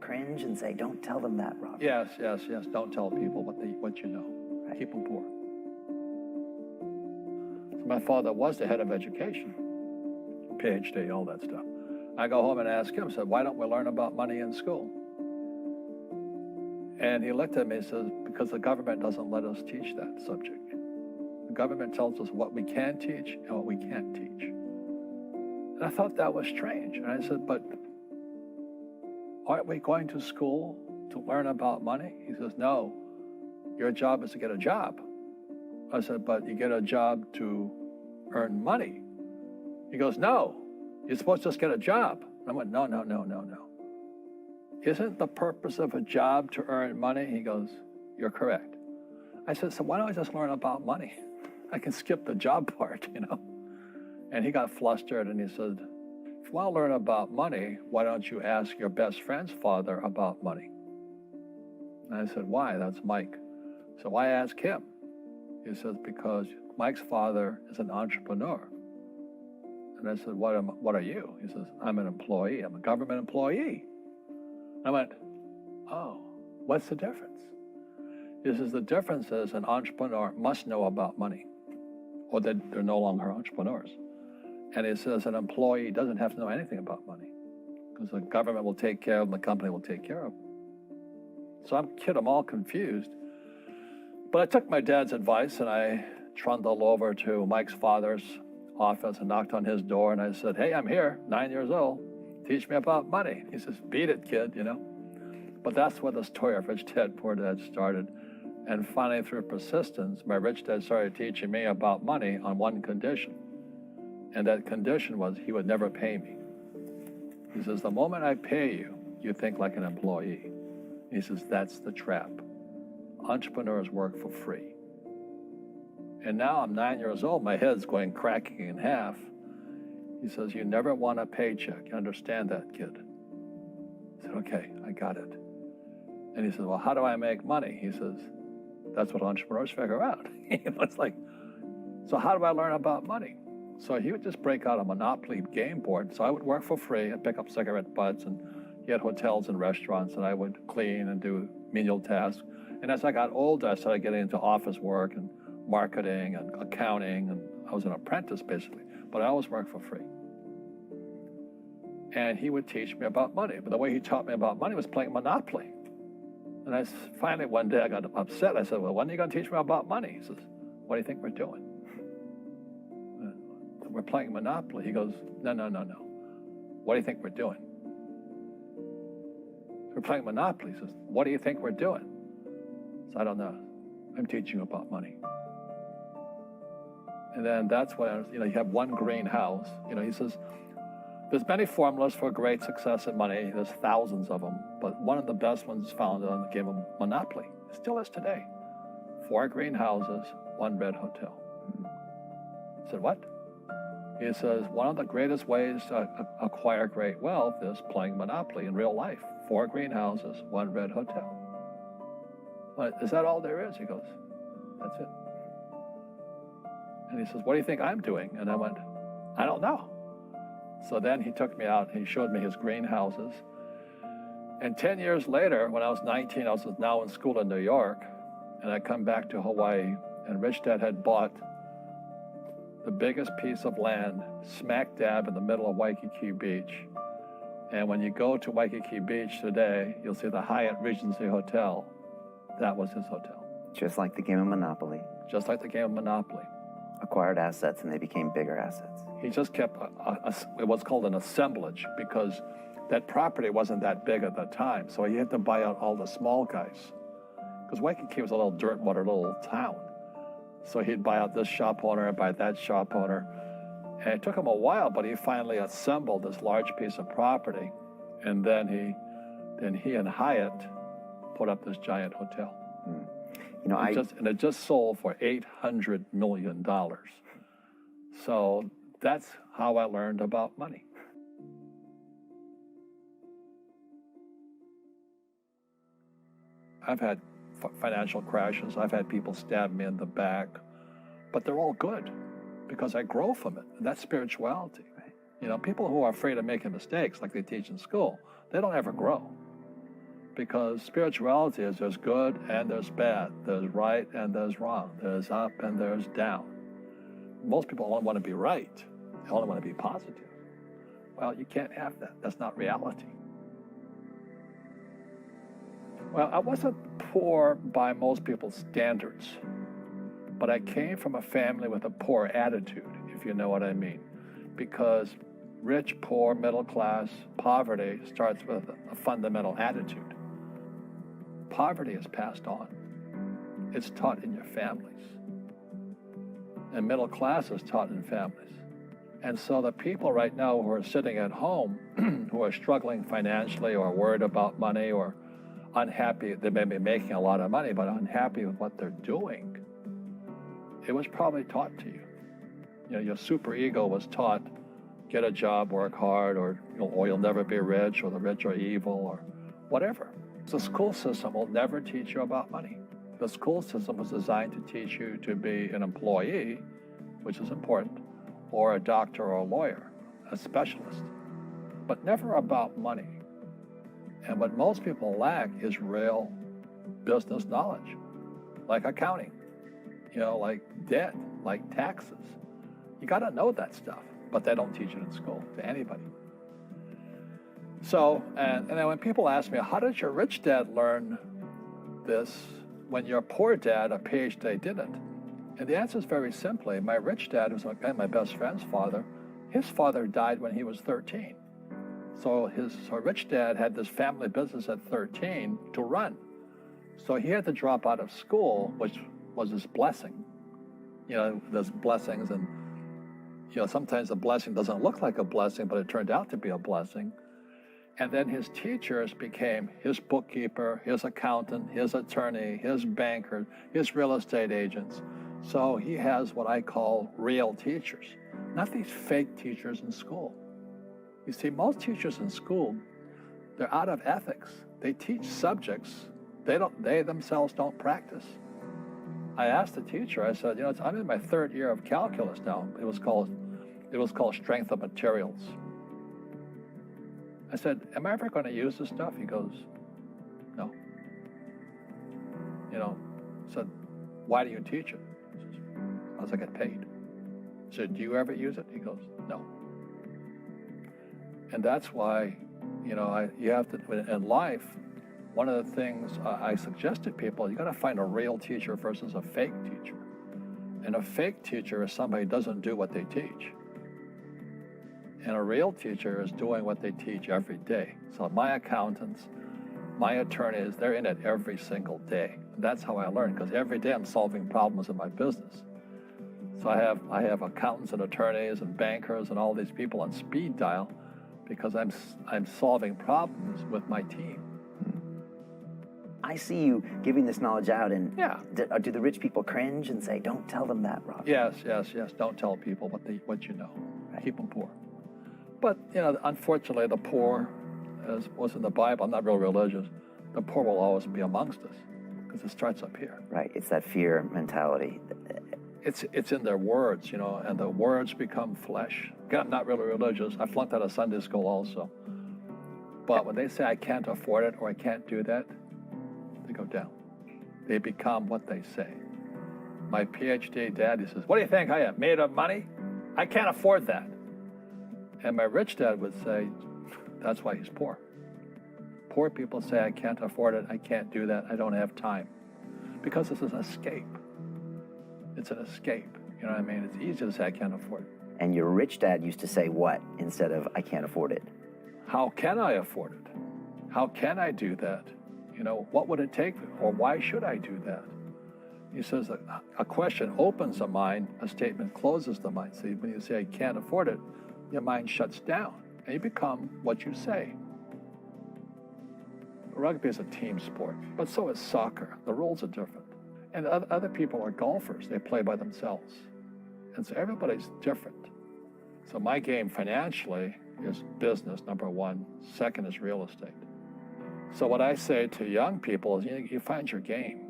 cringe and say, don't tell them that, Robert? Yes. Don't tell people what you know. Right. Keep them poor. So my father was the head of education, PhD, all that stuff. I go home and ask him, said, why don't we learn about money in school? And he looked at me and says, because the government doesn't let us teach that subject. The government tells us what we can teach and what we can't teach. And I thought that was strange. And I said, but aren't we going to school to learn about money? He says, no, your job is to get a job. I said, but you get a job to earn money. He goes, no, you're supposed to just get a job. I went, no. Isn't the purpose of a job to earn money? He goes, you're correct. I said, so why don't I just learn about money? I can skip the job part, you know? And he got flustered and he said, if you want to learn about money, why don't you ask your best friend's father about money? And I said, why? That's Mike. So why ask him? He says, because Mike's father is an entrepreneur. And I said, what are you? He says, I'm an employee. I'm a government employee. I went, oh, what's the difference? He says, the difference is an entrepreneur must know about money, or they're no longer entrepreneurs. And he says an employee doesn't have to know anything about money, because the government will take care of them, the company will take care of them. So I'm all confused. But I took my dad's advice and I trundled over to Mike's father's office and knocked on his door and I said, hey, I'm here, 9 years old. Teach me about money. He says, beat it, kid, you know. But that's where the story of Rich Dad, Poor Dad started. And finally, through persistence, my rich dad started teaching me about money on one condition. And that condition was he would never pay me. He says, the moment I pay you, you think like an employee. He says, that's the trap. Entrepreneurs work for free. And now I'm 9 years old, my head's cracking in half. He says, you never want a paycheck. You understand that, kid? I said, okay, I got it. And he says, well, how do I make money? He says, that's what entrepreneurs figure out. It's like, so how do I learn about money? So he would just break out a Monopoly game board. So I would work for free and pick up cigarette butts, and he had hotels and restaurants, and I would clean and do menial tasks. And as I got older, I started getting into office work and marketing and accounting, and I was an apprentice basically, but I always worked for free. And he would teach me about money, but the way he taught me about money was playing Monopoly. And finally one day I got upset. I said, well, when are you going to teach me about money? He says, what do you think we're doing? We're playing Monopoly. He goes, no. What do you think we're doing? We're playing Monopoly. He says, what do you think we're doing? So I don't know. I'm teaching you about money. And then that's when, you have one greenhouse. He says, there's many formulas for great success in money. There's thousands of them. But one of the best ones is found on the game of Monopoly. It still is today. 4 greenhouses, 1 red hotel. I said, what? He says, one of the greatest ways to acquire great wealth is playing Monopoly in real life. 4 greenhouses, 1 red hotel. But is that all there is? He goes, that's it. And he says, what do you think I'm doing? And I went, I don't know. So then he took me out and he showed me his greenhouses. And 10 years later, when I was 19, I was now in school in New York, and I come back to Hawaii, and Rich Dad had bought the biggest piece of land smack dab in the middle of Waikiki Beach. And when you go to Waikiki Beach today, you'll see the Hyatt Regency Hotel. That was his hotel. Just like the game of Monopoly. Just like the game of Monopoly. Acquired assets, and they became bigger assets. He just kept what's called an assemblage, because that property wasn't that big at the time, so he had to buy out all the small guys. Because Waikiki was a little dirtwater little town. So he'd buy out this shop owner and buy that shop owner. And it took him a while, but he finally assembled this large piece of property. And then he and Hyatt put up this giant hotel. It just sold for $800 million. So that's how I learned about money. I've had financial crashes. I've had people stab me in the back, but they're all good because I grow from it. And that's spirituality. Right? People who are afraid of making mistakes, like they teach in school, they don't ever grow. because spirituality is there's good and there's bad, there's right and there's wrong, there's up and there's down. Most people only want to be right. They only want to be positive. Well, you can't have that. That's not reality. Well, I wasn't poor by most people's standards, but I came from a family with a poor attitude, if you know what I mean. Because rich, poor, middle class, poverty starts with a fundamental attitude. Poverty is passed on. It's taught in your families. And middle class is taught in families. And so the people right now who are sitting at home, who are struggling financially or worried about money or unhappy, they may be making a lot of money, but unhappy with what they're doing, it was probably taught to you. You know, your superego was taught, get a job, work hard, or you'll never be rich, or the rich are evil, or whatever. The school system will never teach you about money. The school system was designed to teach you to be an employee, which is important, or a doctor or a lawyer, a specialist, but never about money. And what most people lack is real business knowledge, like accounting, like debt, like taxes. You got to know that stuff, but they don't teach it in school to anybody. So, and then when people ask me, how did your rich dad learn this when your poor dad, a PhD, didn't? And the answer is very simply, my rich dad was my best friend's father. His father died when he was 13. So rich dad had this family business at 13 to run. So he had to drop out of school, which was his blessing. There's blessings, and sometimes the blessing doesn't look like a blessing, but it turned out to be a blessing. And then his teachers became his bookkeeper, his accountant, his attorney, his banker, his real estate agents. So he has what I call real teachers, not these fake teachers in school. You see, most teachers in school, they're out of ethics. They teach subjects they themselves don't practice. I asked the teacher, I said, I'm in my third year of calculus now. It was called strength of materials. I said, am I ever going to use this stuff? He goes, no. I said, why do you teach it? He says, because I get paid. I said, do you ever use it? He goes, no. And that's why, you have to, in life, one of the things I suggest to people, you got to find a real teacher versus a fake teacher. And a fake teacher is somebody who doesn't do what they teach. And a real teacher is doing what they teach every day. So my accountants, my attorneys, they're in it every single day. And that's how I learn, because every day I'm solving problems in my business. So I have accountants and attorneys and bankers and all these people on speed dial because I'm solving problems with my team. I see you giving this knowledge out, and yeah. Do the rich people cringe and say, don't tell them that, Robert? Yes. Don't tell people what you know. Right. Keep them poor. But, unfortunately, the poor, as was in the Bible, I'm not real religious, the poor will always be amongst us because it starts up here. Right. It's that fear mentality. It's in their words, and the words become flesh. Again, I'm not really religious. I flunked out of Sunday school also. But when they say I can't afford it or I can't do that, they go down. They become what they say. My PhD dad, he says, what do you think I am, made of money? I can't afford that. And my rich dad would say, that's why he's poor. Poor people say, I can't afford it, I can't do that, I don't have time. Because it's an escape. It's an escape. You know what I mean? It's easy to say, I can't afford it. And your rich dad used to say what instead of, I can't afford it? How can I afford it? How can I do that? What would it take? Or why should I do that? He says a question opens the mind, a statement closes the mind. See, when you say, I can't afford it, your mind shuts down, and you become what you say. Rugby is a team sport, but so is soccer. The rules are different. And other people are golfers. They play by themselves. And so everybody's different. So my game financially is business, number one. Second is real estate. So what I say to young people is, you find your game.